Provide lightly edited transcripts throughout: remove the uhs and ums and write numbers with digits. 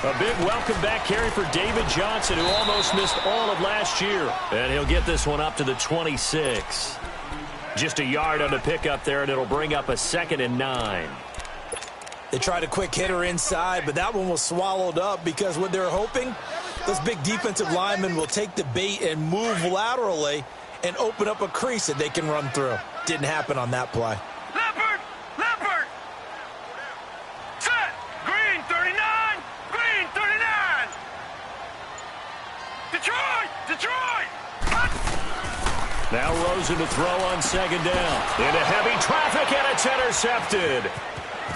A big welcome back carry for David Johnson, who almost missed all of last year. And he'll get this one up to the 26. Just a yard on the pickup there, and it'll bring up a 2nd and 9. They tried a quick hitter inside, but that one was swallowed up because what they're hoping, those big defensive linemen will take the bait and move laterally and open up a crease that they can run through. Didn't happen on that play. Leopard! Leopard! Set! Green 39! Green 39! Detroit! Detroit! Now Rosen to throw on 2nd down. Into heavy traffic, and it's intercepted.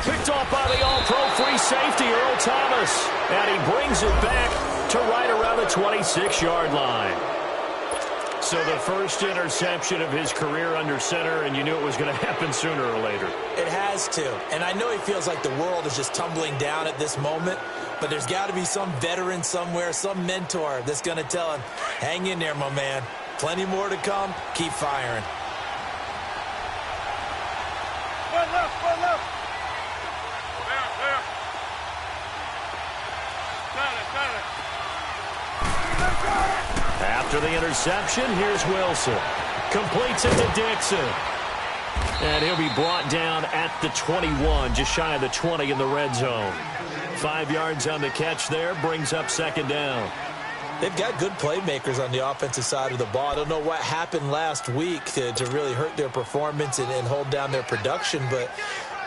Picked off by the all-pro free safety, Earl Thomas. And he brings it back to right around the 26-yard line. So the first interception of his career under center, and you knew it was going to happen sooner or later. It has to. And I know he feels like the world is just tumbling down at this moment, but there's got to be some veteran somewhere, some mentor that's going to tell him, hang in there, my man. Plenty more to come. Keep firing. One left, one left. There. Got it. After the interception, here's Wilson. Completes it to Dixon. And he'll be brought down at the 21, just shy of the 20 in the red zone. 5 yards on the catch there, brings up 2nd down. They've got good playmakers on the offensive side of the ball. I don't know what happened last week to really hurt their performance and hold down their production, but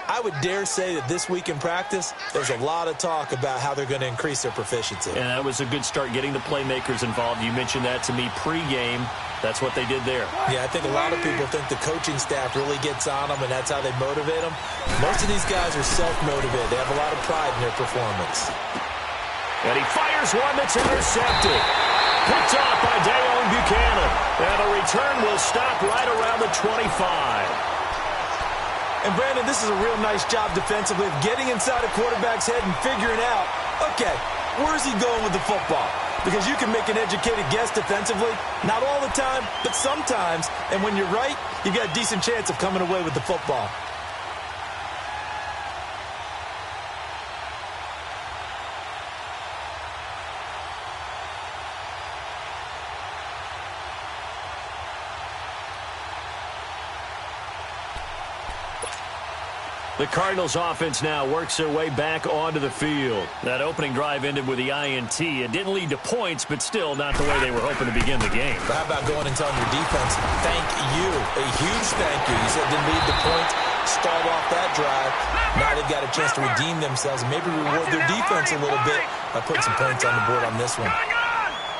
I would dare say that this week in practice, there's a lot of talk about how they're going to increase their proficiency. And that was a good start, getting the playmakers involved. You mentioned that to me pregame. That's what they did there. Yeah, I think a lot of people think the coaching staff really gets on them, and that's how they motivate them. Most of these guys are self-motivated. They have a lot of pride in their performance. And he fires one that's intercepted. Picked off by Dayon Buchanan. And the return will stop right around the 25. And, Brandon, this is a real nice job defensively of getting inside a quarterback's head and figuring out, okay, where's he going with the football? Because you can make an educated guess defensively. Not all the time, but sometimes. And when you're right, you've got a decent chance of coming away with the football. The Cardinals offense now works their way back onto the field. That opening drive ended with the INT. It didn't lead to points, but still not the way they were hoping to begin the game. But how about going and telling your defense, thank you, a huge thank you. You said it didn't lead to points, start off that drive. Now they've got a chance to redeem themselves and maybe reward their defense a little bit by putting some points on the board on this one.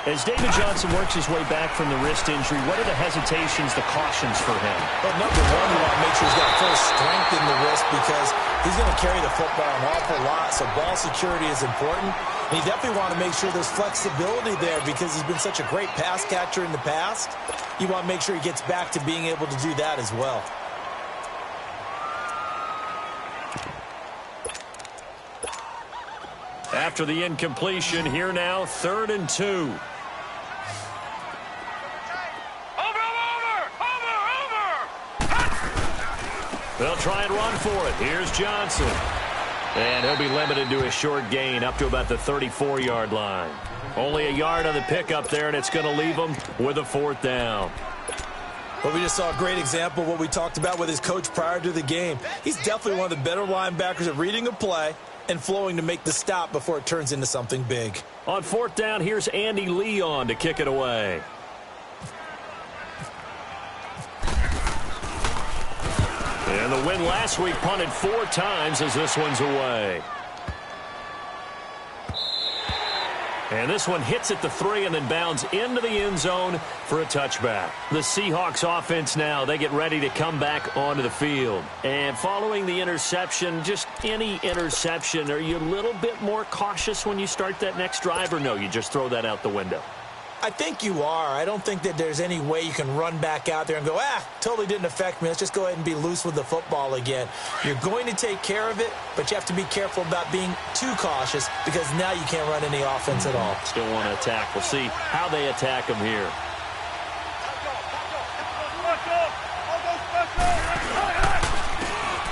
As David Johnson works his way back from the wrist injury, what are the hesitations, the cautions for him? Well, number one, you want to make sure he's got full strength in the wrist because he's going to carry the football an awful lot, so ball security is important. And you definitely want to make sure there's flexibility there because he's been such a great pass catcher in the past. You want to make sure he gets back to being able to do that as well. After the incompletion, here now, 3rd and 2. They'll try and run for it. Here's Johnson. And he'll be limited to a short gain up to about the 34-yard line. Only a yard on the pickup there, and it's going to leave him with a 4th down. Well, we just saw a great example of what we talked about with his coach prior to the game. He's definitely one of the better linebackers at reading a play and flowing to make the stop before it turns into something big. On 4th down, here's Andy Leon to kick it away. And the win last week punted 4 times as this one's away. And this one hits at the 3 and then bounds into the end zone for a touchback. The Seahawks offense now, they get ready to come back onto the field. And following the interception, just any interception, are you a little bit more cautious when you start that next drive, or no, you just throw that out the window? I think you are. I don't think that there's any way you can run back out there and go, totally didn't affect me. Let's just go ahead and be loose with the football again. You're going to take care of it, but you have to be careful about being too cautious because now you can't run any offense at all. Still want to attack. We'll see how they attack him here.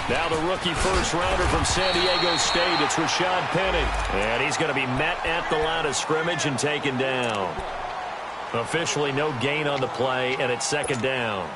Now the rookie first-rounder from San Diego State. It's Rashad Penny. And he's going to be met at the line of scrimmage and taken down. Officially no gain on the play, and it's second down.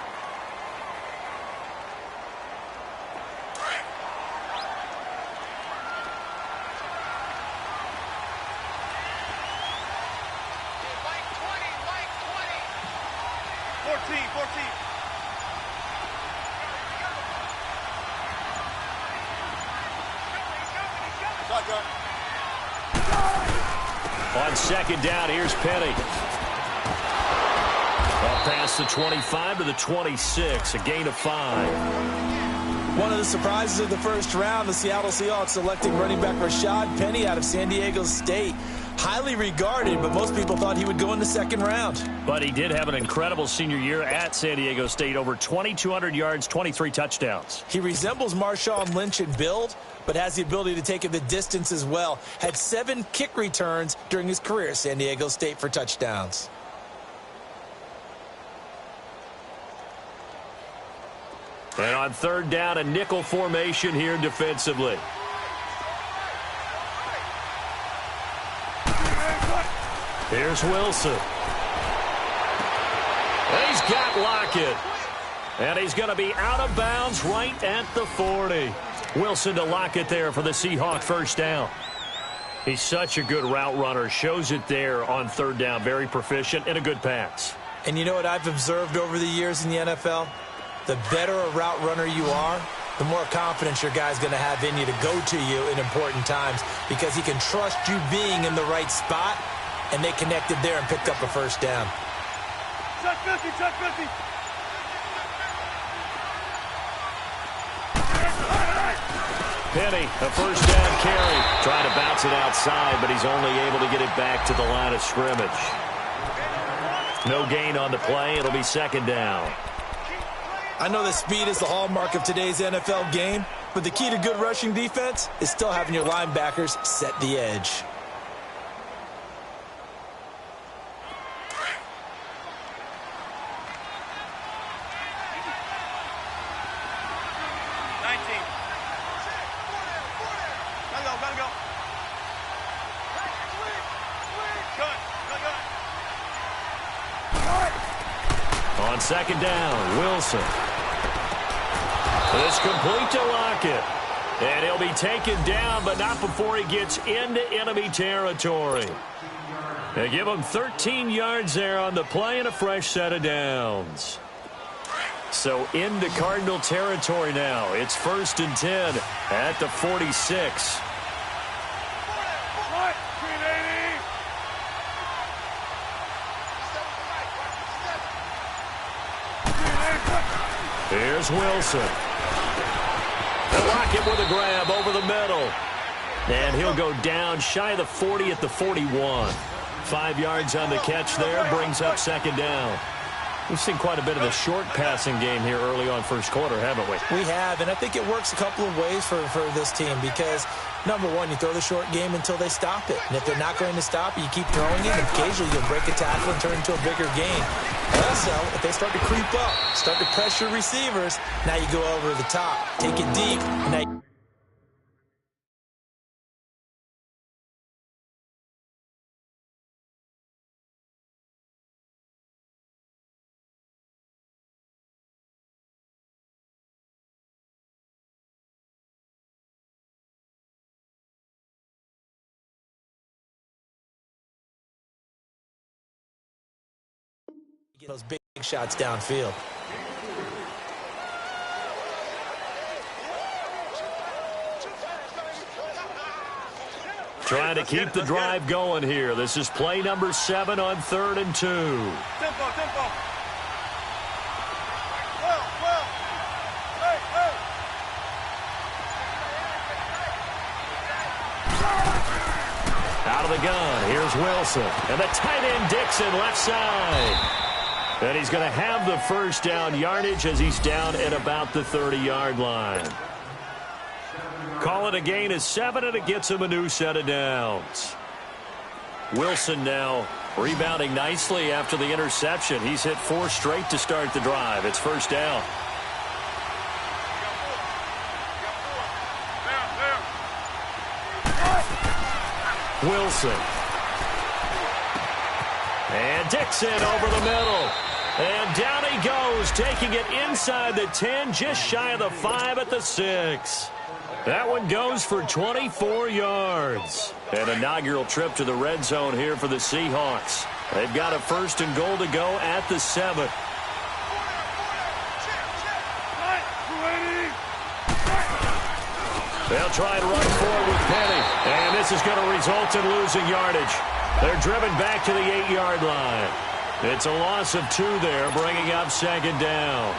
On second down, here's Penny. Up past the 25 to the 26, a gain of 5. One of the surprises of the first round, the Seattle Seahawks selecting running back Rashad Penny out of San Diego State. Highly regarded, but most people thought he would go in the second round. But he did have an incredible senior year at San Diego State. Over 2,200 yards, 23 touchdowns. He resembles Marshawn Lynch in build, but has the ability to take it the distance as well. Had 7 kick returns during his career at San Diego State for touchdowns. And on third down, a nickel formation here defensively. Here's Wilson. He's got Lockett. And he's going to be out of bounds right at the 40. Wilson to Lockett there for the Seahawk first down. He's such a good route runner. Shows it there on third down. Very proficient and a good pass. And you know what I've observed over the years in the NFL? The better a route runner you are, the more confidence your guy's going to have in you to go to you in important times because he can trust you being in the right spot, and they connected there and picked up a first down. Check 50, check 50. Penny, a first down carry. Trying to bounce it outside, but he's only able to get it back to the line of scrimmage. No gain on the play. It'll be second down. I know that speed is the hallmark of today's NFL game, but the key to good rushing defense is still having your linebackers set the edge. On second down, Wilson. It's complete to Lockett. And he'll be taken down, but not before he gets into enemy territory. They give him 13 yards there on the play and a fresh set of downs. So into Cardinal territory now. It's 1st and 10 at the 46. Here's Wilson. And Lockett with a grab over the middle. And he'll go down shy of the 40 at the 41. 5 yards on the catch there, brings up second down. We've seen quite a bit of the short passing game here early on first quarter, haven't we? We have, and I think it works a couple of ways for this team because, number one, you throw the short game until they stop it. And if they're not going to stop it, you keep throwing it, and occasionally you'll break a tackle and turn it into a bigger game. Also, if they start to creep up, start to pressure receivers, now you go over the top, take it deep, and now you get those big shots downfield. Trying to keep the drive going here. This is play number 7 on 3rd and 2. Tempo, tempo. Well. Hey. Out of the gun, here's Wilson. And the tight end Dixon left side. And he's going to have the first down yardage as he's down at about the 30-yard line. Call it a gain of 7, and it gets him a new set of downs. Wilson now rebounding nicely after the interception. He's hit 4 straight to start the drive. It's first down. Wilson. And Dixon over the middle. And down he goes, taking it inside the 10, just shy of the 5 at the 6. That one goes for 24 yards. An inaugural trip to the red zone here for the Seahawks. They've got a 1st and goal to go at the 7. They'll try and run forward with Penny. And this is going to result in losing yardage. They're driven back to the 8-yard line. It's a loss of 2 there, bringing up 2nd down.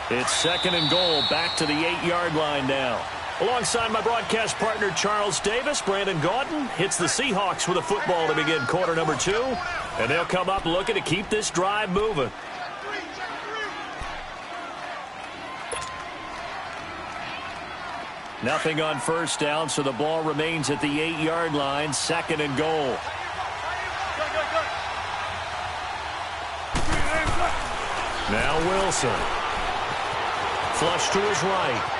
It's 2nd and goal, back to the 8-yard line now. Alongside my broadcast partner, Charles Davis, Brandon Gaudin hits the Seahawks with a football to begin quarter number 2. And they'll come up looking to keep this drive moving. Nothing on 1st down, so the ball remains at the 8-yard line, 2nd and goal. Now Wilson. Flush to his right.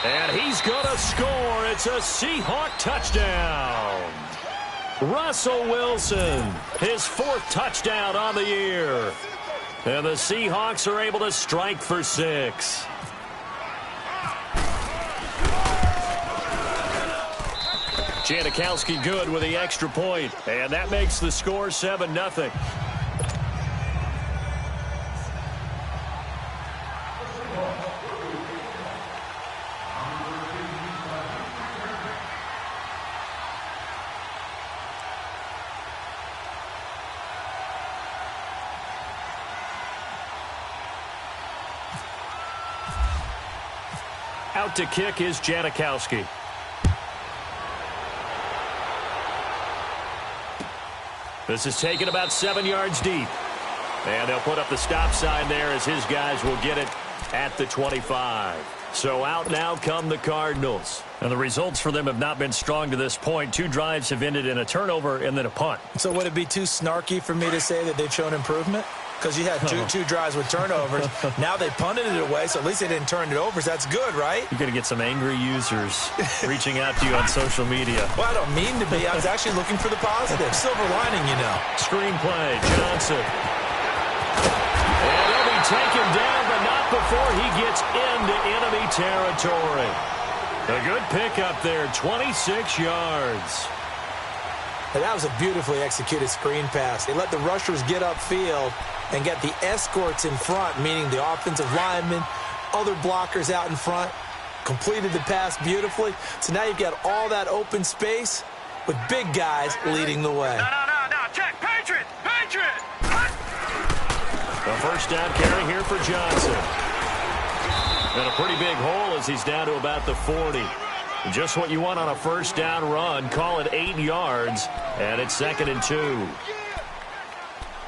And he's going to score. It's a Seahawk touchdown. Russell Wilson, his 4th touchdown on the year. And the Seahawks are able to strike for 6. Janikowski good with the extra point. And that makes the score 7-0. Out to kick is Janikowski. This is taken about 7 yards deep. And they'll put up the stop sign there as his guys will get it at the 25. So out now come the Cardinals. And the results for them have not been strong to this point. 2 drives have ended in a turnover and then a punt. So would it be too snarky for me to say that they've shown improvement? Because you had two drives with turnovers. Now they punted it away, so at least they didn't turn it over. So that's good, right? You're going to get some angry users reaching out to you on social media. Well, I don't mean to be. I was actually looking for the positive. Silver lining, you know. Screenplay, Johnson. And he'll be taken down, but not before he gets into enemy territory. A good pickup there, 26 yards. And that was a beautifully executed screen pass. They let the rushers get upfield and get the escorts in front, meaning the offensive linemen, other blockers out in front, completed the pass beautifully. So now you've got all that open space with big guys leading the way. No, check, Patriot. A 1st down carry here for Johnson. And a pretty big hole as he's down to about the 40. Just what you want on a 1st down run. Call it 8 yards, and it's 2nd and 2.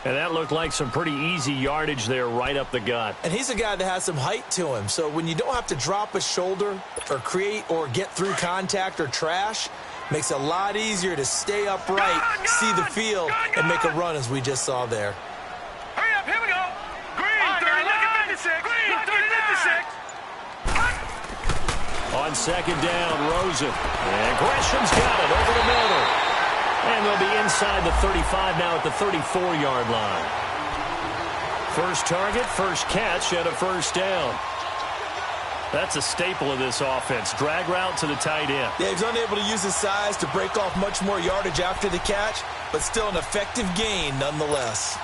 And that looked like some pretty easy yardage there right up the gut. And he's a guy that has some height to him. So when you don't have to drop a shoulder or create or get through contact or trash, makes it a lot easier to stay upright, see the field, and make a run as we just saw there. Hurry up, here we go. Green, 39. Look at 56. Green, 39. On 2nd down, Rosen. And Gresham's got it over the middle. And they'll be inside the 35 now at the 34-yard line. First target, first catch, and a 1st down. That's a staple of this offense. Drag route to the tight end. Yeah, he's unable to use his size to break off much more yardage after the catch, but still an effective gain nonetheless.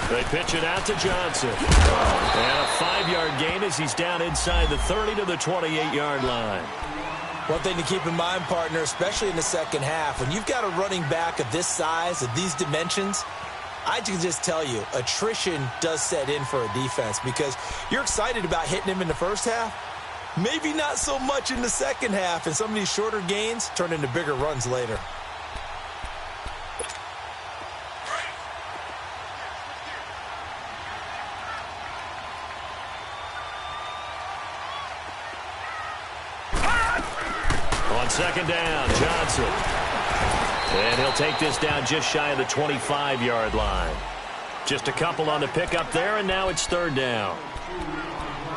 They pitch it out to Johnson. And a 5-yard gain as he's down inside the 30 to the 28-yard line. One thing to keep in mind, partner, especially in the second half, when you've got a running back of this size, of these dimensions, I can just tell you, attrition does set in for a defense because you're excited about hitting him in the first half. Maybe not so much in the second half, and some of these shorter gains turn into bigger runs later. On 2nd down, Johnson. And he'll take this down just shy of the 25-yard line. Just a couple on the pickup there, and now it's third down.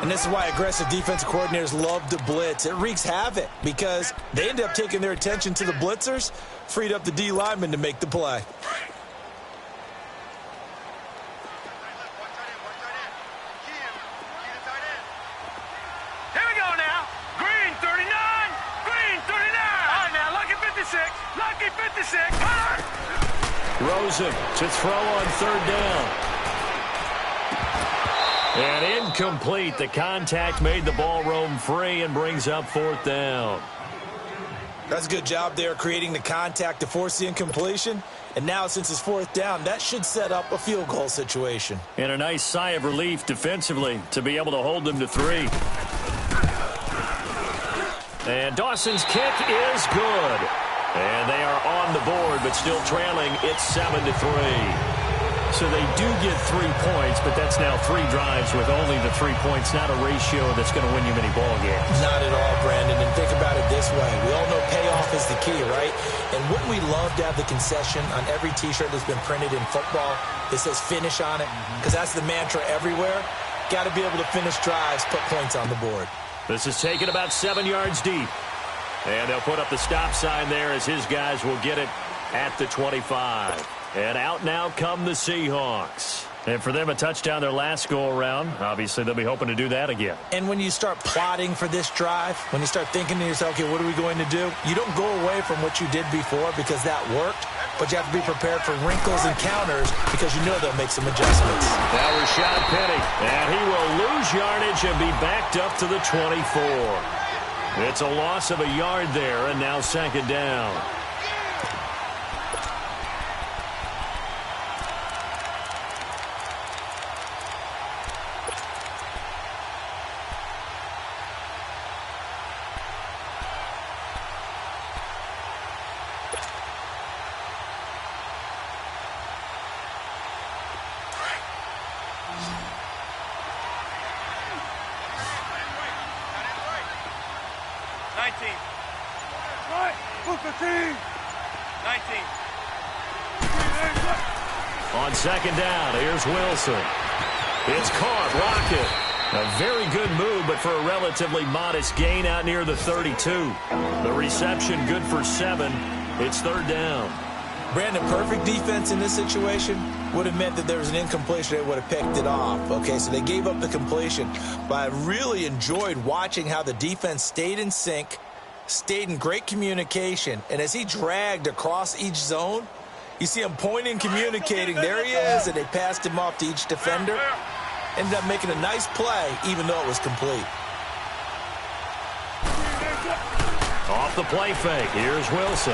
And this is why aggressive defensive coordinators love to blitz. It wreaks havoc because they end up taking their attention to the blitzers, freed up the D lineman to make the play. Here we go now. Green 39. Green 39. All right, now, lucky 56. Lucky 56. Hunter. Rosen to throw on third down. And incomplete. The contact made the ball roam free and brings up fourth down. That's a good job there creating the contact to force the incompletion. And now since it's fourth down, that should set up a field goal situation. And a nice sigh of relief defensively to be able to hold them to 3. And Dawson's kick is good. And they are on the board, but still trailing. It's 7-3. So they do get 3 points, but that's now 3 drives with only the 3 points. Not a ratio that's going to win you many ball games. Not at all, Brandon. And think about it this way. We all know payoff is the key, right? And wouldn't we love to have the concession on every T-shirt that's been printed in football that says finish on it? Because that's the mantra everywhere. Got to be able to finish drives, put points on the board. This is taken about 7 yards deep. And they'll put up the stop sign there as his guys will get it at the 25. And out now come the Seahawks. And for them, a touchdown their last go-around. Obviously, they'll be hoping to do that again. And when you start plotting for this drive, when you start thinking to yourself, okay, what are we going to do? You don't go away from what you did before because that worked, but you have to be prepared for wrinkles and counters because you know they'll make some adjustments. That was Rashad Penny, and he will lose yardage and be backed up to the 24. It's a loss of a yard there, and now second down. On second down, here's Wilson. It's caught. Rocket. A very good move, but for a relatively modest gain out near the 32. The reception good for 7. It's third down. Brandon, perfect defense in this situation would have meant that there was an incompletion. They would have picked it off. Okay, so they gave up the completion. But I really enjoyed watching how the defense stayed in sync, stayed in great communication. And as he dragged across each zone, you see him pointing, communicating. There he is, and they passed him off to each defender. Ended up making a nice play, even though it was complete. Off the play fake, here's Wilson.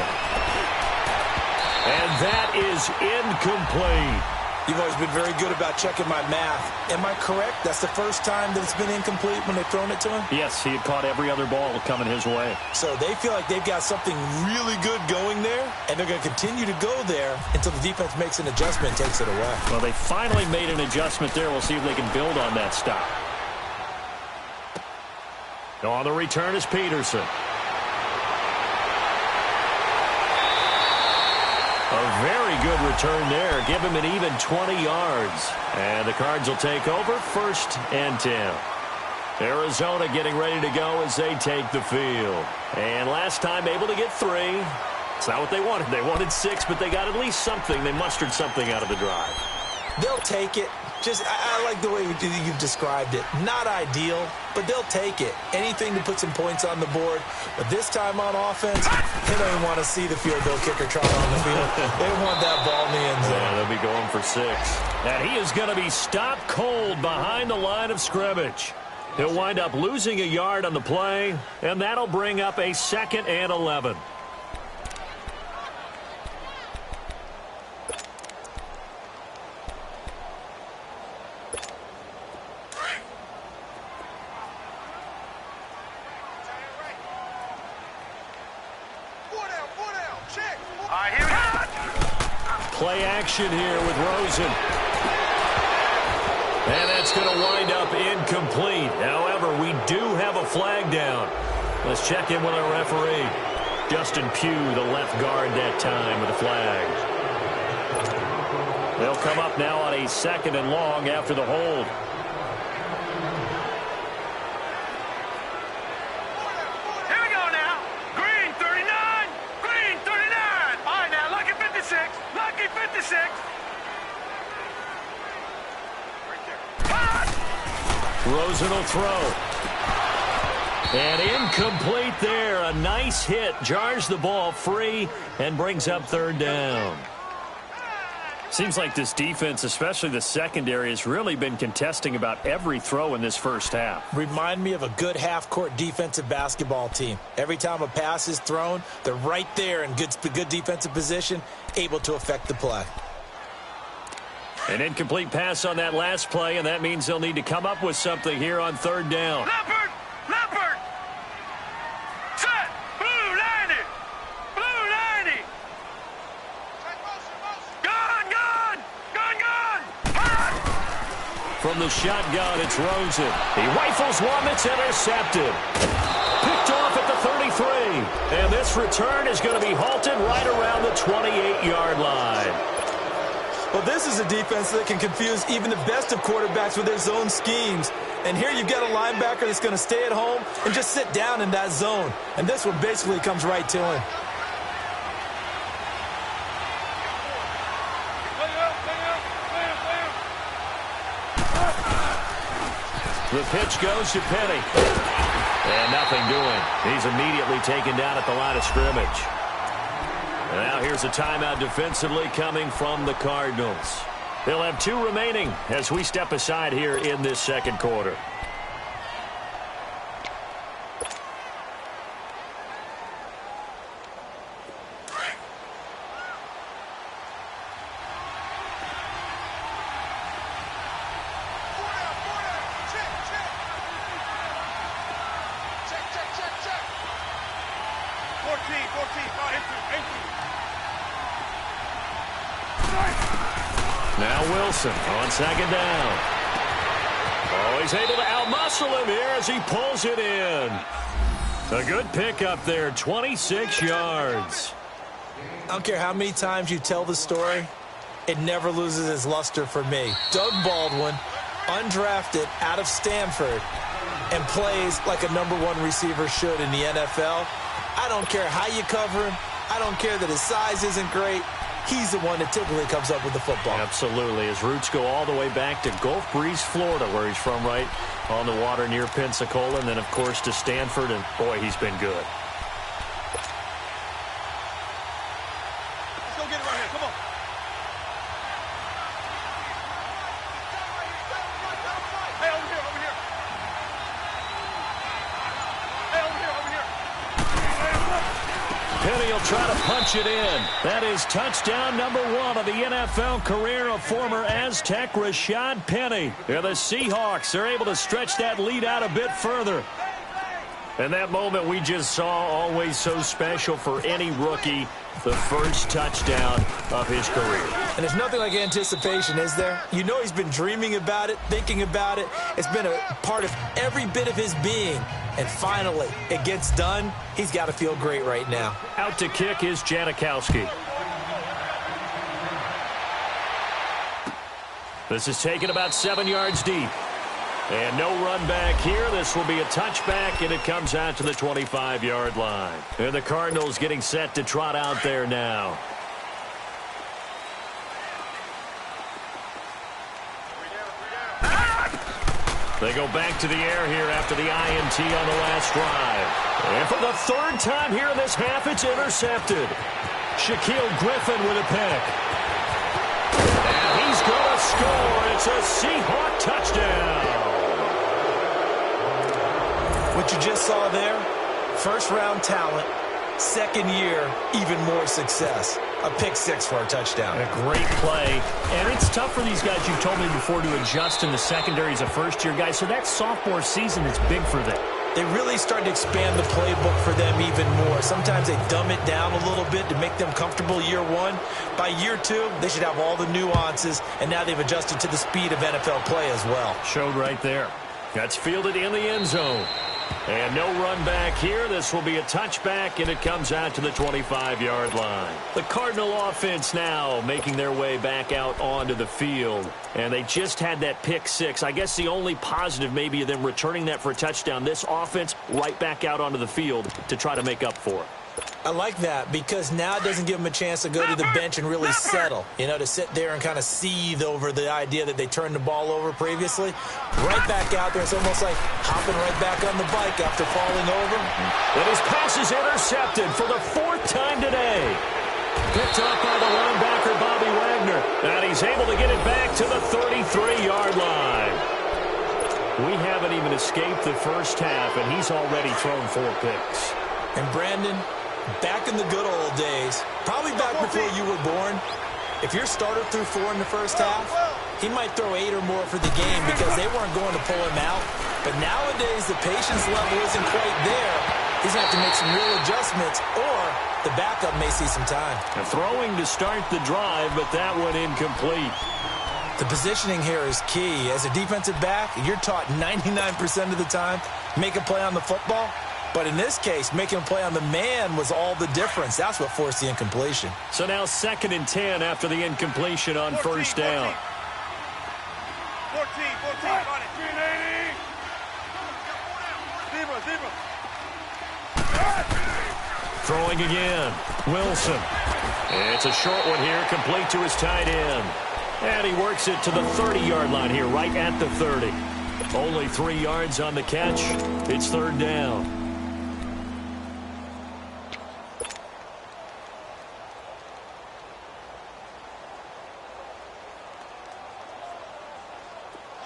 And that is incomplete. You've always been very good about checking my math. Am I correct? That's the first time that it's been incomplete when they've thrown it to him? Yes, he had caught every other ball coming his way. So they feel like they've got something really good going there, and they're going to continue to go there until the defense makes an adjustment and takes it away. Well, they finally made an adjustment there. We'll see if they can build on that stop. On the return is Peterson. A very good return there. Give him an even 20 yards. And the Cards will take over, 1st and 10. Arizona getting ready to go as they take the field. And last time able to get 3. It's not what they wanted. They wanted 6, but they got at least something. They mustered something out of the drive. They'll take it. I like the way you've described it. Not ideal, but they'll take it. Anything to put some points on the board. But this time on offense, they don't even want to see the field goal kicker try on the field. They want that ball in the end zone. Yeah, they'll be going for 6. And he is going to be stopped cold behind the line of scrimmage. He'll wind up losing a yard on the play, and that'll bring up a 2nd and 11. Play action here with Rosen. And that's going to wind up incomplete. However, we do have a flag down. Let's check in with our referee. Justin Pugh, the left guard that time with a flag. They'll come up now on a 2nd and long after the hold. Here we go now. Green 39. Green 39. All right, now, lucky 56. Lucky 56. Rosen will throw. And incomplete there. A nice hit. Jars the ball free and brings up 3rd down. Seems like this defense, especially the secondary, has really been contesting about every throw in this first half. Remind me of a good half-court defensive basketball team. Every time a pass is thrown, they're right there in good defensive position, able to affect the play. An incomplete pass on that last play, and that means they'll need to come up with something here on 3rd down. Leopard! Leopard! Set! Blue 90! Blue 90! Gun! Gun! Gun! Gun! Hot! From the shotgun, it's Rosen. He rifles one that's intercepted. Picked off at the 33. And this return is going to be halted right around the 28-yard line. Well, this is a defense that can confuse even the best of quarterbacks with their zone schemes. And here you've got a linebacker that's going to stay at home and just sit down in that zone. And this one basically comes right to him. The pitch goes to Penny. And nothing doing. He's immediately taken down at the line of scrimmage. And now here's a timeout defensively coming from the Cardinals. They'll have 2 remaining as we step aside here in this 2nd quarter. Now Wilson on 2nd down. Oh, he's able to outmuscle him here as he pulls it in. A good pickup there, 26 yards. I don't care how many times you tell the story, it never loses its luster for me. Doug Baldwin, undrafted out of Stanford, and plays like a #1 receiver should in the NFL. I don't care how you cover him. I don't care that his size isn't great. He's the one that typically comes up with the football. Absolutely. His roots go all the way back to Gulf Breeze, Florida, where he's from, right on the water near Pensacola, and then, of course, to Stanford, and, boy, he's been good. Let's go get it right here. Come on. Hey, over here, over here. Hey, over here, over here. Penny will try to punch it in. That is touchdown #1 of the NFL career of former Aztec Rashad Penny. And the Seahawks are able to stretch that lead out a bit further. And that moment we just saw, always so special for any rookie, the first touchdown of his career. And there's nothing like anticipation, is there? You know he's been dreaming about it, thinking about it. It's been a part of every bit of his being. And finally, it gets done. He's got to feel great right now. Out to kick is Janikowski. This is taken about 7 yards deep. And no run back here. This will be a touchback, and it comes out to the 25-yard line. And the Cardinals getting set to trot out there now. They go back to the air here after the INT on the last drive. And for the 3rd time here in this half, it's intercepted. Shaquille Griffin with a pick. And he's going to score. It's a Seahawk touchdown. What you just saw there, first-round talent, 2nd year, even more success. A pick 6 for a touchdown. A great play. And it's tough for these guys, you've told me before, to adjust in the secondary as a first-year guy. So that sophomore season is big for them. They really start to expand the playbook for them even more. Sometimes they dumb it down a little bit to make them comfortable year 1. By year 2, they should have all the nuances, and now they've adjusted to the speed of NFL play as well. Showed right there. That's fielded in the end zone. And no run back here. This will be a touchback, and it comes out to the 25-yard line. The Cardinal offense now making their way back out onto the field. And they just had that pick six. I guess the only positive maybe of them returning that for a touchdown. This offense right back out onto the field to try to make up for it. I like that because now it doesn't give them a chance to go to the bench and really settle, to sit there and kind of seethe over the idea that they turned the ball over previously. Right back out there. It's almost like hopping right back on the bike after falling over. And his pass is intercepted for the fourth time today. Picked up by the linebacker, Bobby Wagner. And he's able to get it back to the 33-yard line. We haven't even escaped the first half, and he's already thrown 4 picks. And Brandon, back in the good old days, probably back before you were born, if your starter threw 4 in the first half, he might throw 8 or more for the game because they weren't going to pull him out. But nowadays, the patience level isn't quite there. He's going to have to make some real adjustments, or the backup may see some time. And throwing to start the drive, but that one incomplete. The positioning here is key. As a defensive back, you're taught 99% of the time, make a play on the football. But in this case, making a play on the man was all the difference. That's what forced the incompletion. So now 2nd and 10 after the incompletion on first down. 14, on it. 380. Throwing again. Wilson. It's a short one here, complete to his tight end. And he works it to the 30-yard line here, right at the 30. Only 3 yards on the catch. It's 3rd down.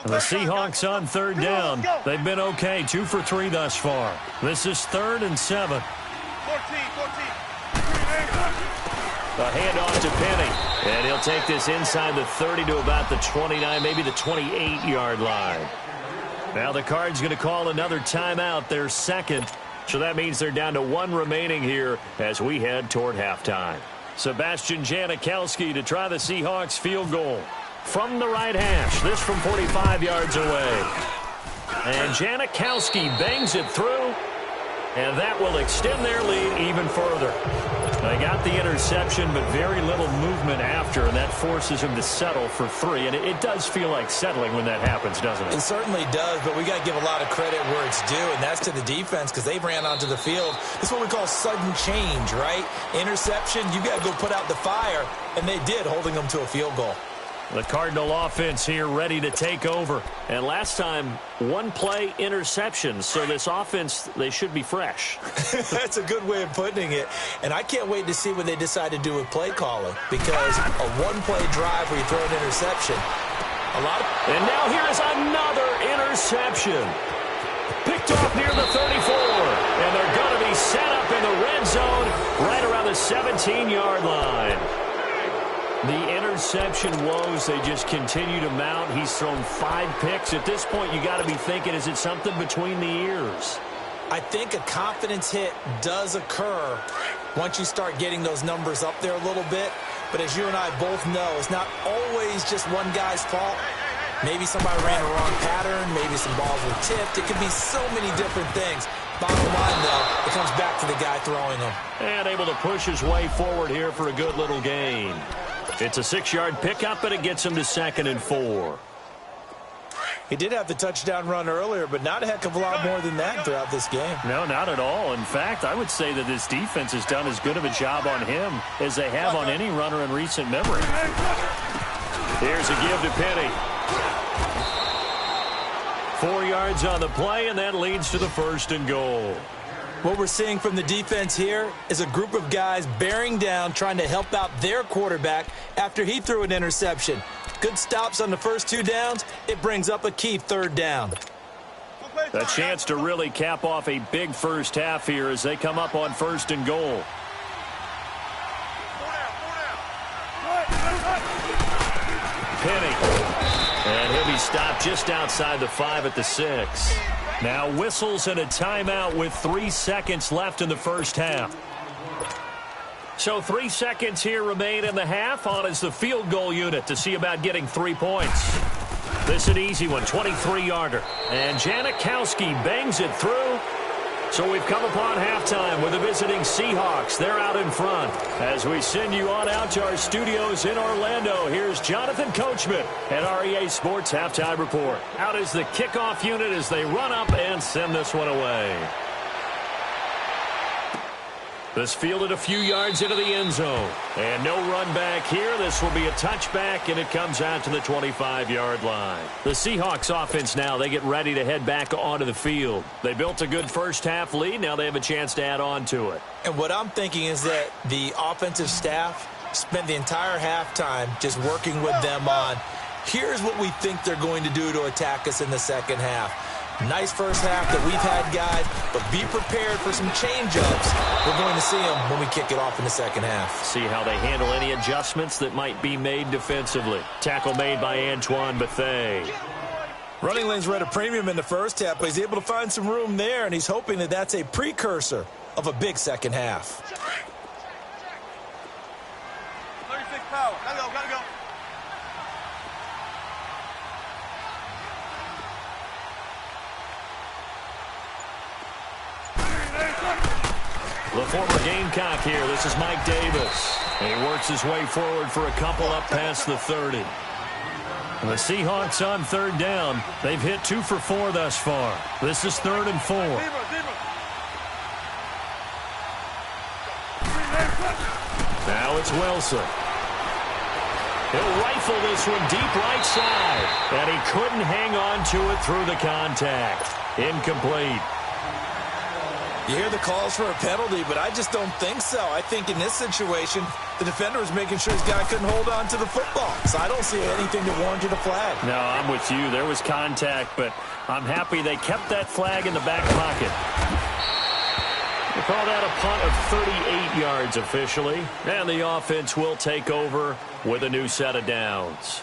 The Seahawks on 3rd down. They've been okay, 2 for 3 thus far. This is 3rd and 7. 14. A handoff to Penny. And he'll take this inside the 30 to about the 29, maybe the 28-yard line. Now the Cards going to call another timeout, their 2nd. So that means they're down to 1 remaining here as we head toward halftime. Sebastian Janikowski to try the Seahawks field goal. From the right hash, this from 45 yards away. And Janikowski bangs it through, and that will extend their lead even further. They got the interception, but very little movement after, and that forces him to settle for 3. And it does feel like settling when that happens, doesn't it? It certainly does, but we got to give a lot of credit where it's due, and that's to the defense because they ran onto the field. It's what we call sudden change, right? Interception, you got to go put out the fire, and they did, holding them to a field goal. The Cardinal offense here ready to take over. And last time, 1 play interception. So this offense, they should be fresh. That's a good way of putting it. And I can't wait to see what they decide to do with play calling. Because a 1-play drive where you throw an interception, And now here is another interception. Picked off near the 34. And they're going to be set up in the red zone right around the 17-yard line. The interception woes, they just continue to mount. He's thrown 5 picks. At this point, you got to be thinking, is it something between the ears? I think a confidence hit does occur once you start getting those numbers up there a little bit. But as you and I both know, it's not always just one guy's fault. Maybe somebody ran a wrong pattern. Maybe some balls were tipped. It could be so many different things. Bottom line, though, it comes back to the guy throwing them. And able to push his way forward here for a good little gain. It's a 6-yard pickup, and it gets him to 2nd and 4. He did have the touchdown run earlier, but not a heck of a lot more than that throughout this game. No, not at all. In fact, I would say that this defense has done as good of a job on him as they have on any runner in recent memory. Here's a give to Penny. 4 yards on the play, and that leads to the 1st and goal. What we're seeing from the defense here is a group of guys bearing down, trying to help out their quarterback after he threw an interception. Good stops on the first 2 downs. It brings up a key 3rd down. A chance to really cap off a big first half here as they come up on 1st and goal. Penny. And he'll be stopped just outside the 5 at the 6. Now whistles and a timeout with 3 seconds left in the first half. So 3 seconds here remain in the half. On is the field goal unit to see about getting 3 points. The This an easy one, 23-yarder. And Janikowski bangs it through. So we've come upon halftime with the visiting Seahawks. They're out in front. As we send you on out to our studios in Orlando, here's Jonathan Coachman at REA Sports Halftime Report. Out is the kickoff unit as they run up and send this one away. This fielded a few yards into the end zone. And no run back here. This will be a touchback, and it comes out to the 25-yard line. The Seahawks offense now, they get ready to head back onto the field. They built a good first-half lead. Now they have a chance to add on to it. And what I'm thinking is that the offensive staff spent the entire halftime just working with them on, here's what we think they're going to do to attack us in the second half. Nice first half that we've had, guys, but be prepared for some change-ups. We're going to see them when we kick it off in the second half. See how they handle any adjustments that might be made defensively. Tackle made by Antoine Bethea. Running lanes were at a premium in the first half, but he's able to find some room there, and he's hoping that that's a precursor of a big second half. 36 power. Gotta go, gotta go. The former Gamecock here. This is Mike Davis. And he works his way forward for a couple up past the 30. And the Seahawks on third down. They've hit 2 for 4 thus far. This is 3rd and 4. Now it's Wilson. He'll rifle this one deep right side. And he couldn't hang on to it through the contact. Incomplete. You hear the calls for a penalty, but I just don't think so. I think in this situation, the defender was making sure his guy couldn't hold on to the football. So I don't see anything that warranted a flag. No, I'm with you. There was contact, but I'm happy they kept that flag in the back pocket. They call that a punt of 38 yards officially. And the offense will take over with a new set of downs.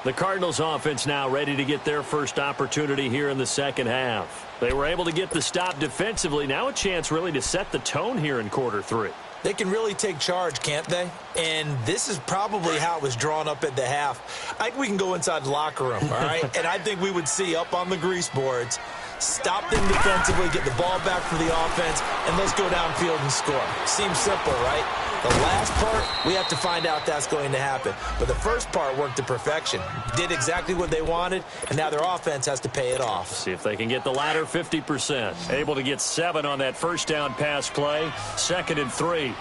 The Cardinals offense now ready to get their first opportunity here in the second half. They were able to get the stop defensively. Now a chance really to set the tone here in quarter 3. They can really take charge, can't they? And this is probably how it was drawn up at the half. I think we can go inside the locker room, all right? And I think we would see up on the grease boards, stop them defensively, get the ball back for the offense, and let's go downfield and score. Seems simple, right? The last part, we have to find out that's going to happen. But the first part worked to perfection. Did exactly what they wanted, and now their offense has to pay it off. See if they can get the latter 50%. Able to get 7 on that first down pass play. 2nd and 3.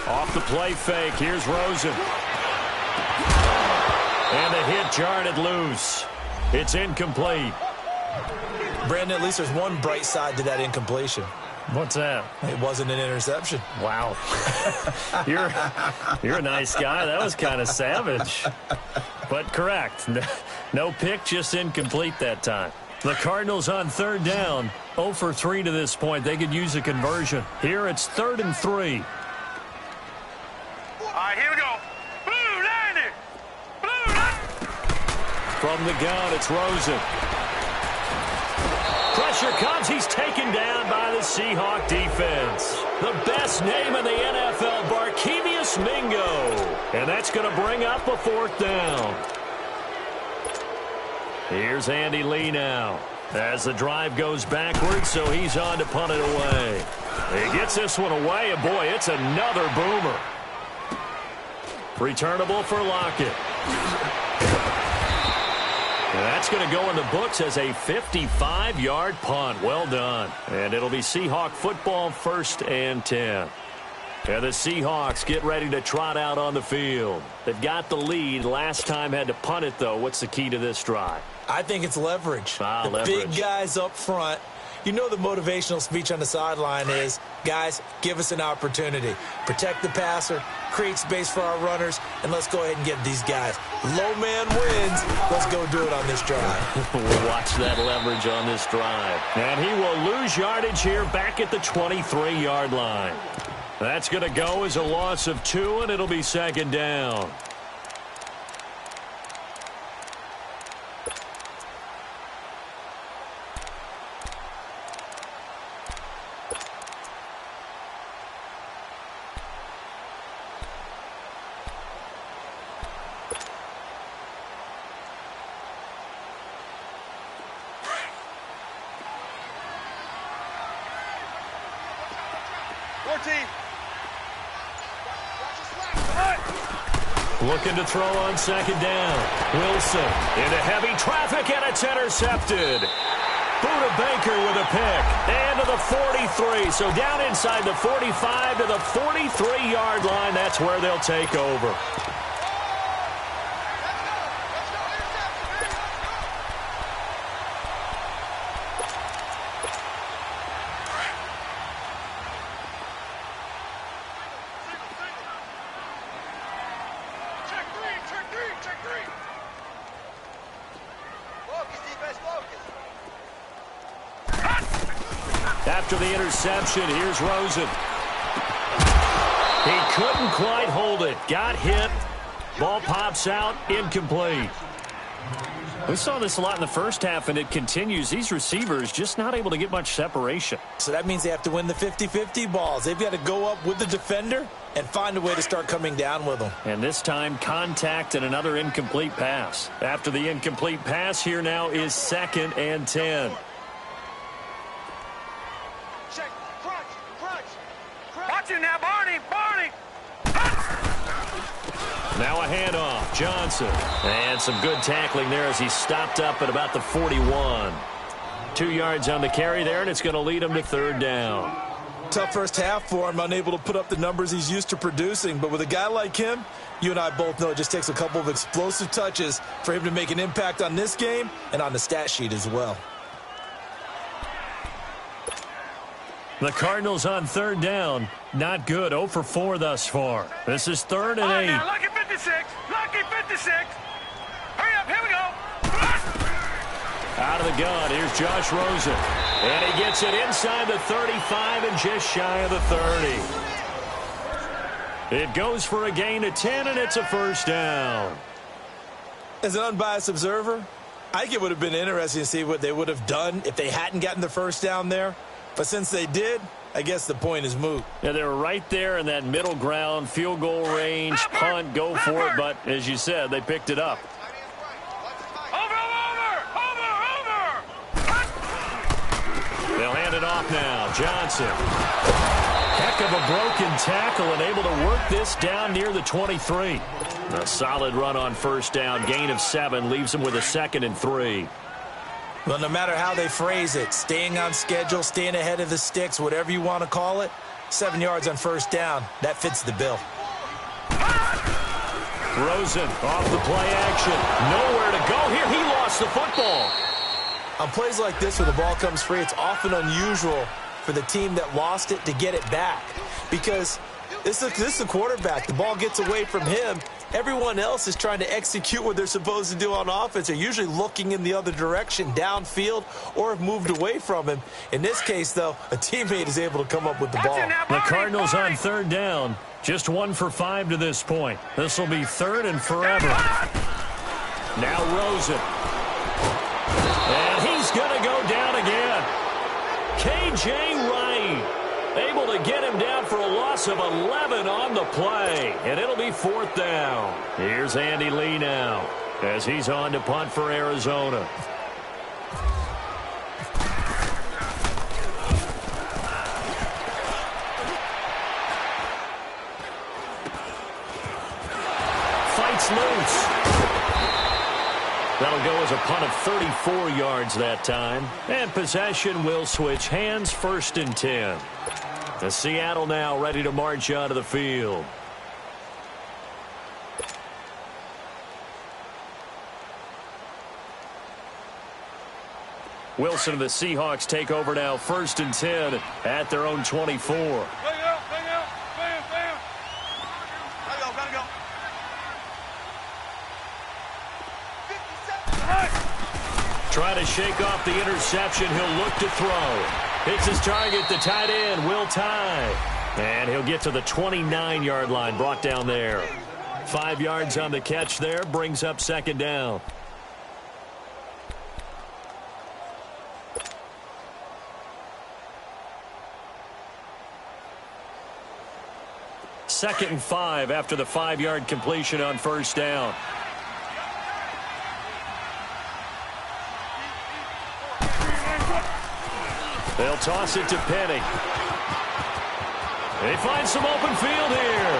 Off the play fake. Here's Rosen. And the hit jarred it loose. It's incomplete. Brandon, at least there's one bright side to that incompletion. What's that? It wasn't an interception. Wow. You're a nice guy. That was kind of savage. But correct. No pick, just incomplete that time. The Cardinals on third down. 0 for 3 to this point. They could use a conversion. Here it's 3rd and 3. All right, here we go. Blue, landing. Blue, From the gun, it's Rosen. Pressure comes. He's taken down by the Seahawk defense. The best name in the NFL, Barkevious Mingo. And that's going to bring up a 4th down. Here's Andy Lee now. As the drive goes backwards, so he's on to punt it away. He gets this one away, and boy, it's another boomer. Returnable for Lockett. And that's going to go in the books as a 55-yard punt. Well done. And it'll be Seahawk football, 1st and 10. And the Seahawks get ready to trot out on the field. They've got the lead. Last time had to punt it, though. What's the key to this drive? I think it's leverage. Leverage. Big guys up front. You know the motivational speech on the sideline is, guys, give us an opportunity. Protect the passer, create space for our runners, and let's go ahead and get these guys. Low man wins. Let's go do it on this drive. We'll watch that leverage on this drive. And he will lose yardage here back at the 23-yard line. That's going to go as a loss of 2, and it'll be 2nd down. team. Looking to throw on second down. Wilson into heavy traffic, and it's intercepted. Buda Baker with a pick. And to the 43. So down inside the 45 to the 43-yard line. That's where they'll take over. After the interception, here's Rosen. He couldn't quite hold it. Got hit. Ball pops out. Incomplete. We saw this a lot in the first half, and it continues. These receivers just not able to get much separation. So that means they have to win the 50-50 balls. They've got to go up with the defender and find a way to start coming down with them. And this time, contact and another incomplete pass. After the incomplete pass, here now is 2nd and 10. Watch it now, Barney. Now a handoff. Johnson. And some good tackling there as he stopped up at about the 41. 2 yards on the carry there, and it's going to lead him to 3rd down. Tough first half for him, unable to put up the numbers he's used to producing. But with a guy like him, you and I both know it just takes a couple of explosive touches for him to make an impact on this game and on the stat sheet as well. The Cardinals on 3rd down. Not good. 0 for 4 thus far. This is 3rd and 8. Now, lucky 56. Lucky 56. Hurry up. Here we go. Out of the gun. Here's Josh Rosen. And he gets it inside the 35 and just shy of the 30. It goes for a gain of 10, and it's a 1st down. As an unbiased observer, I think it would have been interesting to see what they would have done if they hadn't gotten the 1st down there. But since they did, I guess the point is moot. Yeah, they were right there in that middle ground, field goal range, punt, go for it. But as you said, they picked it up. Over. They'll hand it off now. Johnson. Heck of a broken tackle and able to work this down near the 23. A solid run on 1st down. Gain of 7 leaves them with a 2nd and 3. Well, no matter how they phrase it, staying on schedule, staying ahead of the sticks, whatever you want to call it, 7 yards on 1st down, that fits the bill. Rosen off the play action. Nowhere to go here. He lost the football. On plays like this where the ball comes free, it's often unusual for the team that lost it to get it back. Because this is the quarterback. The ball gets away from him. Everyone else is trying to execute what they're supposed to do on offense. They're usually looking in the other direction, downfield, or have moved away from him. In this case, though, a teammate is able to come up with the ball. The Cardinals on 3rd down. Just 1 for 5 to this point. This will be 3rd and forever. Now Rosen. And he's going to go down again. K.J. Wright able to get him down for a loss of 11 on the play. And it'll be 4th down. Here's Andy Lee now as he's on to punt for Arizona. Fights loose. That'll go as a punt of 34 yards that time. And possession will switch hands. 1st and 10. The Seattle now ready to march onto the field. Wilson and the Seahawks take over now. 1st and 10 at their own 24. Bang out. Bam. Gotta go. Trying to shake off the interception. He'll look to throw. Hits his target, the tight end, Will Tye. And he'll get to the 29-yard line, brought down there. 5 yards on the catch there, brings up 2nd down. Second and 5 after the 5-yard completion on 1st down. They'll toss it to Penny. They find some open field here.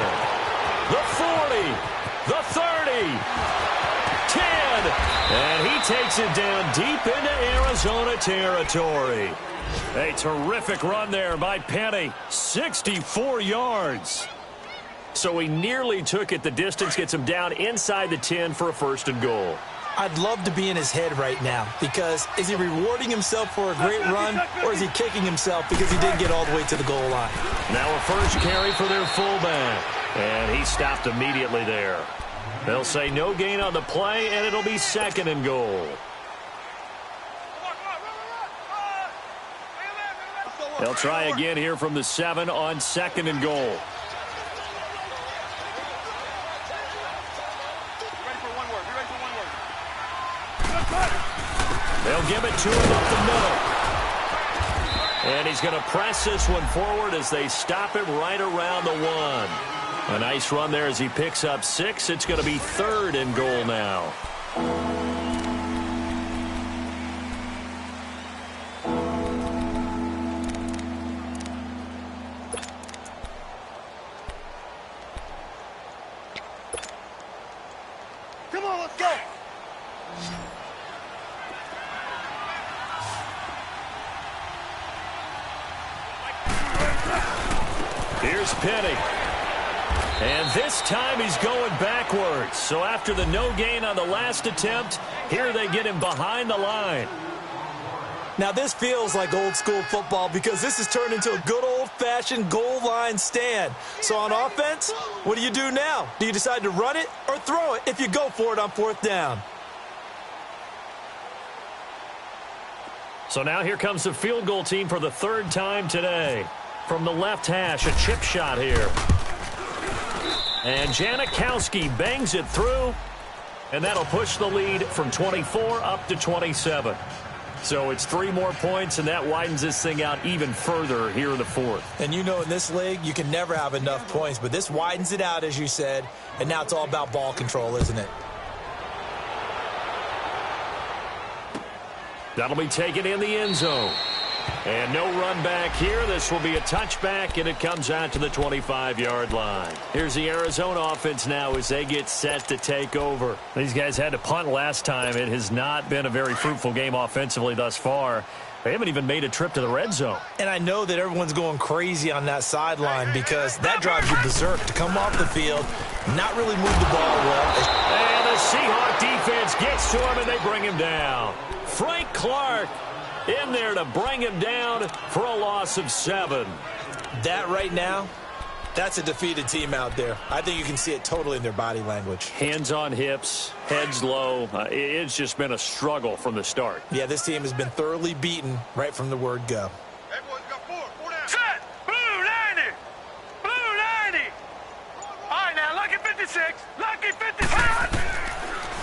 The 40, the 30, 10, and he takes it down deep into Arizona territory. A terrific run there by Penny, 64 yards. So he nearly took it the distance, gets him down inside the 10 for a 1st and goal. I'd love to be in his head right now because is he rewarding himself for a great run or is he kicking himself because he didn't get all the way to the goal line? Now a first carry for their fullback, and he stopped immediately there. They'll say no gain on the play, and it'll be 2nd and goal. They'll try again here from the 7 on 2nd and goal. They'll give it to him up the middle. And he's going to press this one forward as they stop him right around the 1. A nice run there as he picks up 6. It's going to be 3rd and goal now. Come on, let's go. Here's Penny. And this time he's going backwards. So after the no gain on the last attempt, here they get him behind the line. Now this feels like old school football because this has turned into a good old-fashioned goal line stand. So on offense, what do you do now? Do you decide to run it or throw it if you go for it on 4th down? So now here comes the field goal team for the 3rd time today. From the left hash, a chip shot here. And Janikowski bangs it through, and that'll push the lead from 24 up to 27. So it's 3 more points, and that widens this thing out even further here in the 4th. And you know in this league, you can never have enough points, but this widens it out, as you said, and now it's all about ball control, isn't it? That'll be taken in the end zone. And no run back here. This will be a touchback, and it comes out to the 25-yard line. Here's the Arizona offense now as they get set to take over. These guys had to punt last time. It has not been a very fruitful game offensively thus far. They haven't even made a trip to the red zone. And I know that everyone's going crazy on that sideline because that drives you berserk to come off the field, not really move the ball well. And the Seahawk defense gets to him, and they bring him down. Frank Clark in there to bring him down for a loss of 7. That right now, that's a defeated team out there. I think you can see it totally in their body language. Hands on hips, heads low. It's just been a struggle from the start. Yeah, this team has been thoroughly beaten right from the word go. Everyone's got 4 down. Set! Blue 90! Blue 90! All right, now, lucky 56. Lucky 56.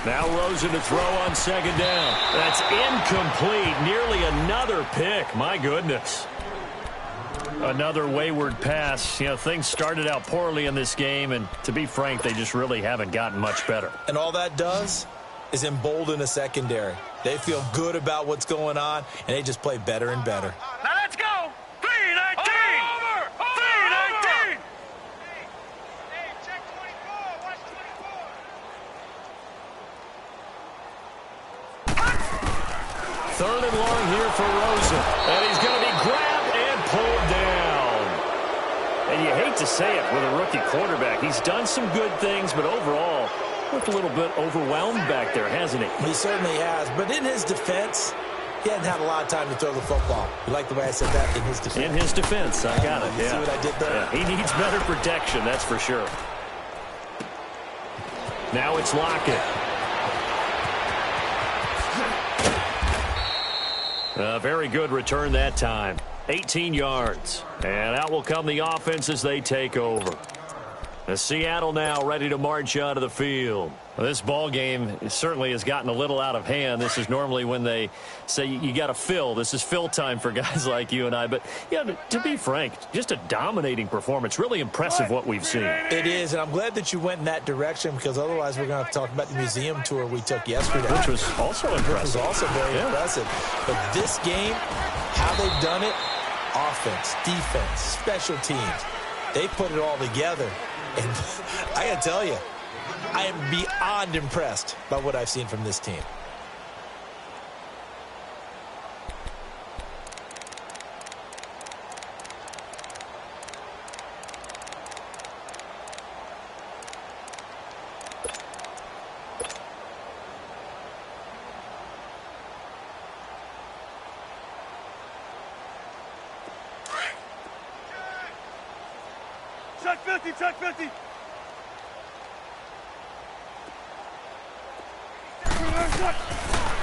Now Rosen to throw on 2nd down. That's incomplete. Nearly another pick. My goodness. Another wayward pass. You know, things started out poorly in this game, and to be frank, they just really haven't gotten much better. And all that does is embolden a secondary. They feel good about what's going on, and they just play better and better. Now let's go. 319. 319. Hey, check 24. Watch 24. 3rd and long here for Rosen. And he's going to be grabbed and pulled down. And you hate to say it with a rookie quarterback. He's done some good things, but overall, looked a little bit overwhelmed back there, hasn't he? He certainly has. But in his defense, he hadn't had a lot of time to throw the football. You like the way I said that? In his defense. In his defense. I got it. You see what I did there? Yeah, he needs better protection, that's for sure. Now it's Lockett. A very good return that time. 18 yards. And out will come the offense as they take over. The Seattle now ready to march onto the field. Well, this ball game certainly has gotten a little out of hand. This is normally when they say you got to fill. This is fill time for guys like you and I. But, yeah, to be frank, just a dominating performance. Really impressive what we've seen. It is, and I'm glad that you went in that direction because otherwise we're going to have to talk about the museum tour we took yesterday. Which was also impressive. Which was also very impressive. But this game, how they've done it, offense, defense, special teams, They put it all together. And I got to tell you, I am beyond impressed by what I've seen from this team. Check 50, check 50.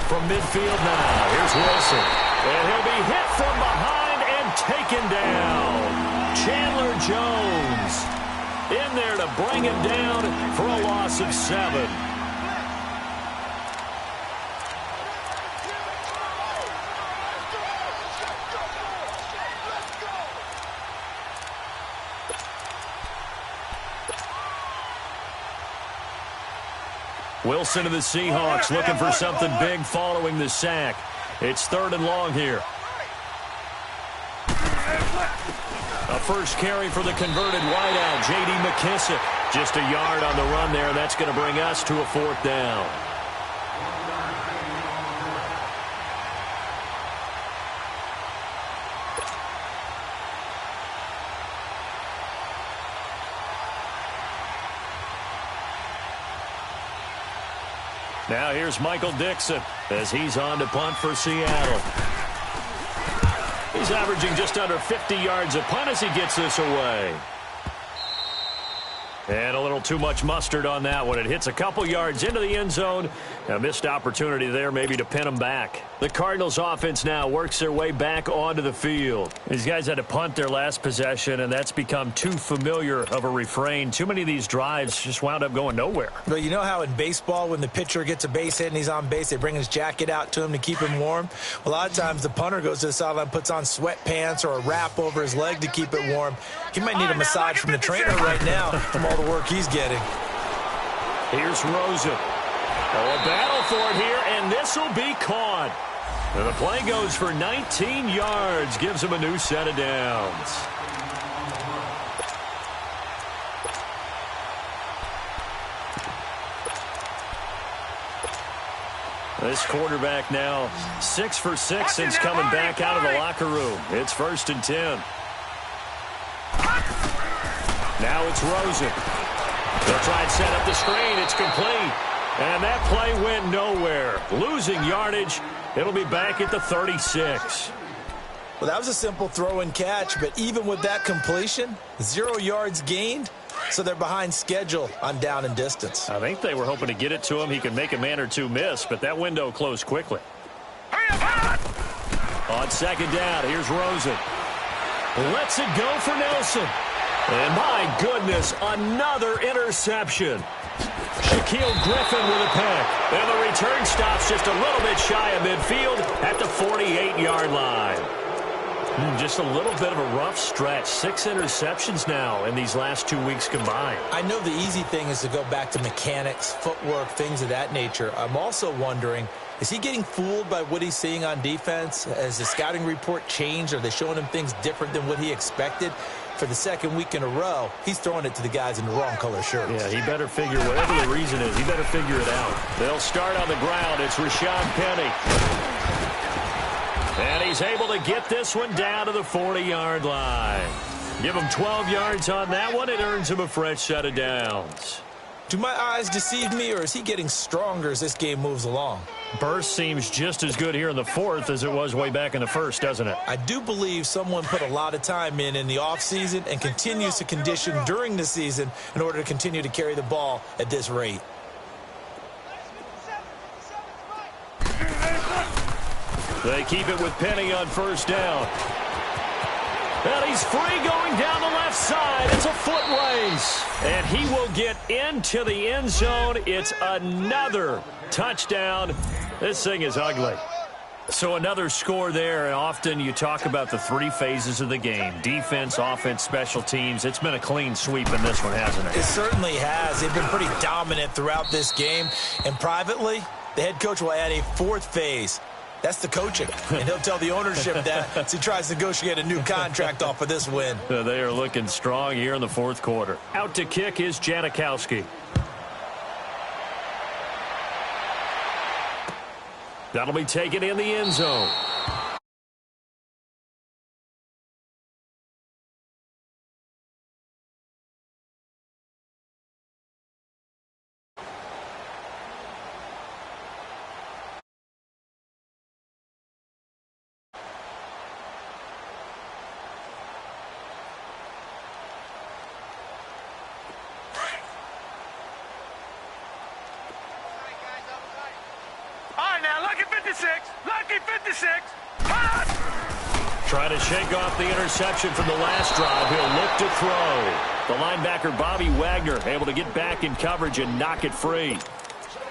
From midfield now, here's Wilson. And he'll be hit from behind and taken down. Chandler Jones in there to bring him down for a loss of 7. Wilson to the Seahawks looking for something big following the sack. It's 3rd and long here. A first carry for the converted wideout, J.D. McKissick. Just a yard on the run there, and that's going to bring us to a 4th down. Now here's Michael Dixon as he's on to punt for Seattle. He's averaging just under 50 yards a punt as he gets this away. And a little too much mustard on that one. It hits a couple yards into the end zone. A missed opportunity there maybe to pin him back. The Cardinals offense now works their way back onto the field. These guys had to punt their last possession, and that's become too familiar of a refrain. Too many of these drives just wound up going nowhere. But you know how in baseball when the pitcher gets a base hit and he's on base, they bring his jacket out to him to keep him warm? Well, a lot of times the punter goes to the sideline, puts on sweatpants or a wrap over his leg to keep it warm. He might need a massage from the trainer right now from all the work he's getting. Here's Rosen. Oh, a battle for it here, and this will be caught. And the play goes for 19 yards, gives him a new set of downs. This quarterback now 6 for 6 since coming back out of the locker room. It's 1st and 10. Now it's Rosen. They'll try and set up the screen. It's complete. And that play went nowhere. Losing yardage. It'll be back at the 36. Well, that was a simple throw and catch, but even with that completion, 0 yards gained, so they're behind schedule on down and distance. I think they were hoping to get it to him. He could make a man or two miss, but that window closed quickly. On 2nd down, here's Rosen. Lets it go for Nelson. And my goodness, another interception. Shaquille Griffin with a pick. And the return stops just a little bit shy of midfield at the 48-yard line. Just a little bit of a rough stretch. 6 interceptions now in these last 2 weeks combined. I know the easy thing is to go back to mechanics, footwork, things of that nature. I'm also wondering, is he getting fooled by what he's seeing on defense? Has the scouting report changed? Are they showing him things different than what he expected? For the 2nd week in a row, he's throwing it to the guys in the wrong color shirts. Yeah, he better figure, whatever the reason is, he better figure it out. They'll start on the ground. It's Rashad Penny. And he's able to get this one down to the 40-yard line. Give him 12 yards on that one. It earns him a fresh set of downs. Do my eyes deceive me, or is he getting stronger as this game moves along? Burst seems just as good here in the 4th as it was way back in the 1st, doesn't it? I do believe someone put a lot of time in the offseason and continues to condition during the season in order to continue to carry the ball at this rate. They keep it with Penny on 1st down. And he's free going down the left side. It's a foot race. And he will get into the end zone. It's another touchdown. This thing is ugly. So another score there. And often you talk about the 3 phases of the game. Defense, offense, special teams. It's been a clean sweep in this one, hasn't it? It certainly has. They've been pretty dominant throughout this game. And privately, the head coach will add a 4th phase. That's the coaching. And he'll tell the ownership that as he tries to negotiate a new contract off of this win. They are looking strong here in the fourth quarter. Out to kick is Janikowski. That'll be taken in the end zone. Lucky 56. Try to shake off the interception from the last drive. He'll look to throw. The linebacker, Bobby Wagner, able to get back in coverage and knock it free.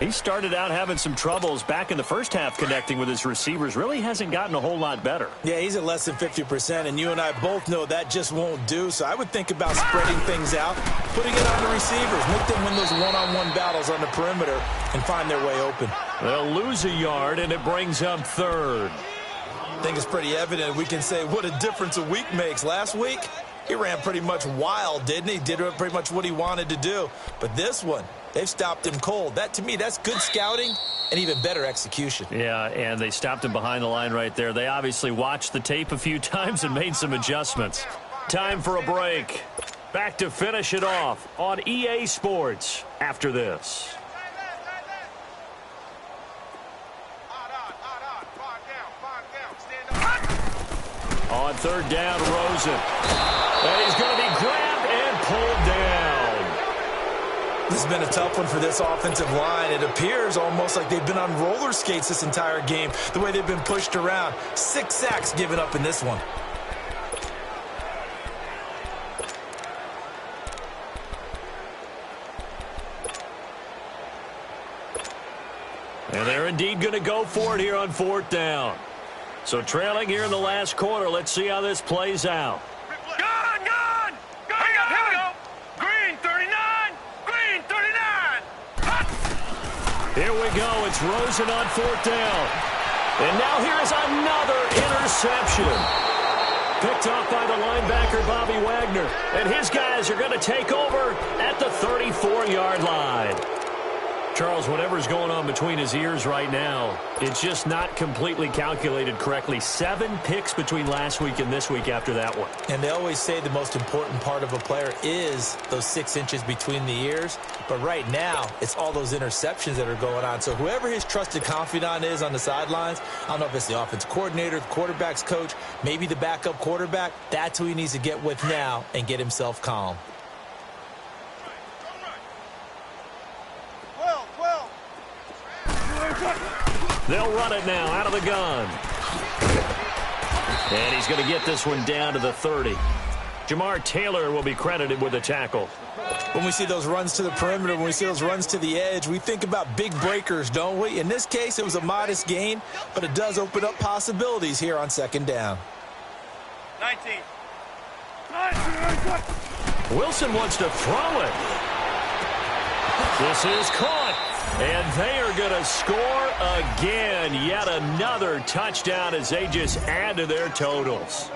He started out having some troubles back in the first half connecting with his receivers. Really hasn't gotten a whole lot better. Yeah, he's at less than 50%, and you and I both know that just won't do. So I would think about spreading things out, putting it on the receivers, make them win those one-on-one battles on the perimeter and find their way open. They'll lose a yard, and it brings up third. I think it's pretty evident. We can say what a difference a week makes. Last week, he ran pretty much wild, didn't he? Did pretty much what he wanted to do. But this one, they've stopped him cold. That, to me, that's good scouting and even better execution. Yeah, and they stopped him behind the line right there. They obviously watched the tape a few times and made some adjustments. Time for a break. Back to finish it off on EA Sports after this. On third down, Rosen. And he's going to be grabbed and pulled down. This has been a tough one for this offensive line. It appears almost like they've been on roller skates this entire game, the way they've been pushed around. 6 sacks given up in this one. And they're indeed going to go for it here on fourth down. So trailing here in the last quarter, let's see how this plays out. Gone! Here we go! Green 39! Green 39! Hot! Here we go. It's Rosen on fourth down. And now here is another interception. Picked off by the linebacker, Bobby Wagner. And his guys are going to take over at the 34-yard line. Charles, whatever's going on between his ears right now, it's just not completely calculated correctly. 7 picks between last week and this week after that one. And they always say the most important part of a player is those 6 inches between the ears. But right now, it's all those interceptions that are going on. So whoever his trusted confidant is on the sidelines, I don't know if it's the offense coordinator, the quarterback's coach, maybe the backup quarterback, that's who he needs to get with now and get himself calm. They'll run it now out of the gun. And he's going to get this one down to the 30. Jamar Taylor will be credited with a tackle. When we see those runs to the perimeter, when we see those runs to the edge, we think about big breakers, don't we? In this case, it was a modest gain, but it does open up possibilities here on second down. 19. Wilson wants to throw it. This is caught. And they are going to score again. Yet another touchdown as they just add to their totals.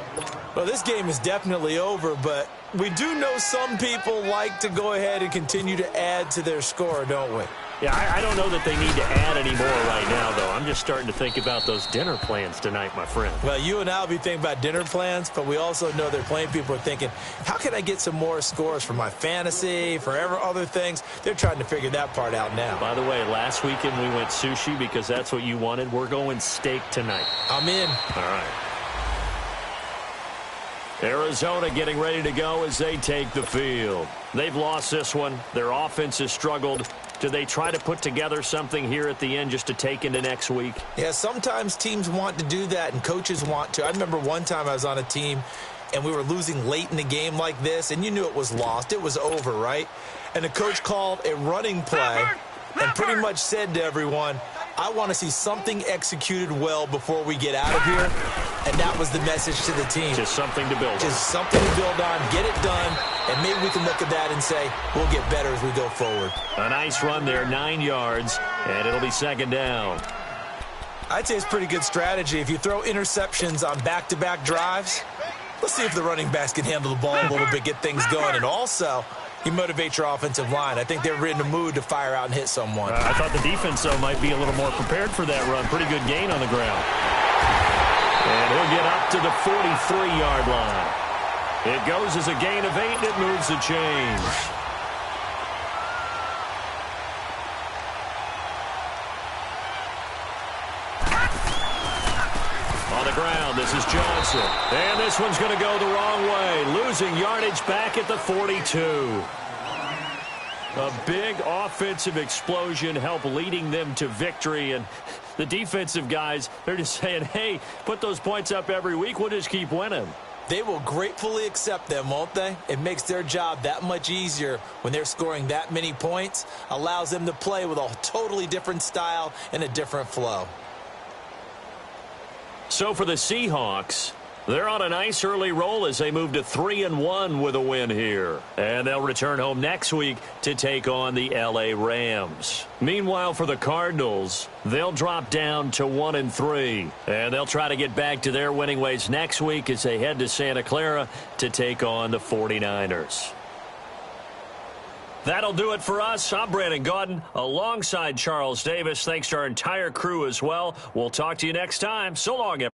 Well, this game is definitely over, but we do know some people like to go ahead and continue to add to their score, don't we? Yeah, I don't know that they need to add any more right now, though. I'm just starting to think about those dinner plans tonight, my friend. Well, you and I will be thinking about dinner plans, but we also know their playing people are thinking, how can I get some more scores for my fantasy, for other things? They're trying to figure that part out now. By the way, last weekend we went sushi because that's what you wanted. We're going steak tonight. I'm in. All right. Arizona getting ready to go as they take the field. They've lost this one. Their offense has struggled. Do they try to put together something here at the end just to take into next week? Yeah, sometimes teams want to do that and coaches want to. I remember one time I was on a team and we were losing late in the game like this, and you knew it was lost. It was over, right? And the coach called a running play and pretty much said to everyone, I want to see something executed well before we get out of here. And that was the message to the team. Just something to build on. Just something to build on, get it done, and maybe we can look at that and say, we'll get better as we go forward. A nice run there, 9 yards, and it'll be second down. I'd say it's pretty good strategy. If you throw interceptions on back-to-back drives, let's see if the running backs can handle the ball a little bit, get things going. And also, you motivate your offensive line. I think they're in the mood to fire out and hit someone. I thought the defense, though, might be a little more prepared for that run. Pretty good gain on the ground. And he'll get up to the 43-yard line. It goes as a gain of 8, and it moves the chains. On the ground, this is Johnson. And this one's going to go the wrong way, losing yardage back at the 42. A big offensive explosion helped leading them to victory. And the defensive guys, they're just saying, hey, put those points up every week. We'll just keep winning. They will gratefully accept them, won't they? It makes their job that much easier when they're scoring that many points. Allows them to play with a totally different style and a different flow. So for the Seahawks, they're on a nice early roll as they move to 3-1 with a win here. And they'll return home next week to take on the L.A. Rams. Meanwhile, for the Cardinals, they'll drop down to 1-3. And they'll try to get back to their winning ways next week as they head to Santa Clara to take on the 49ers. That'll do it for us. I'm Brandon Gaudin alongside Charles Davis. Thanks to our entire crew as well. We'll talk to you next time. So long, everyone.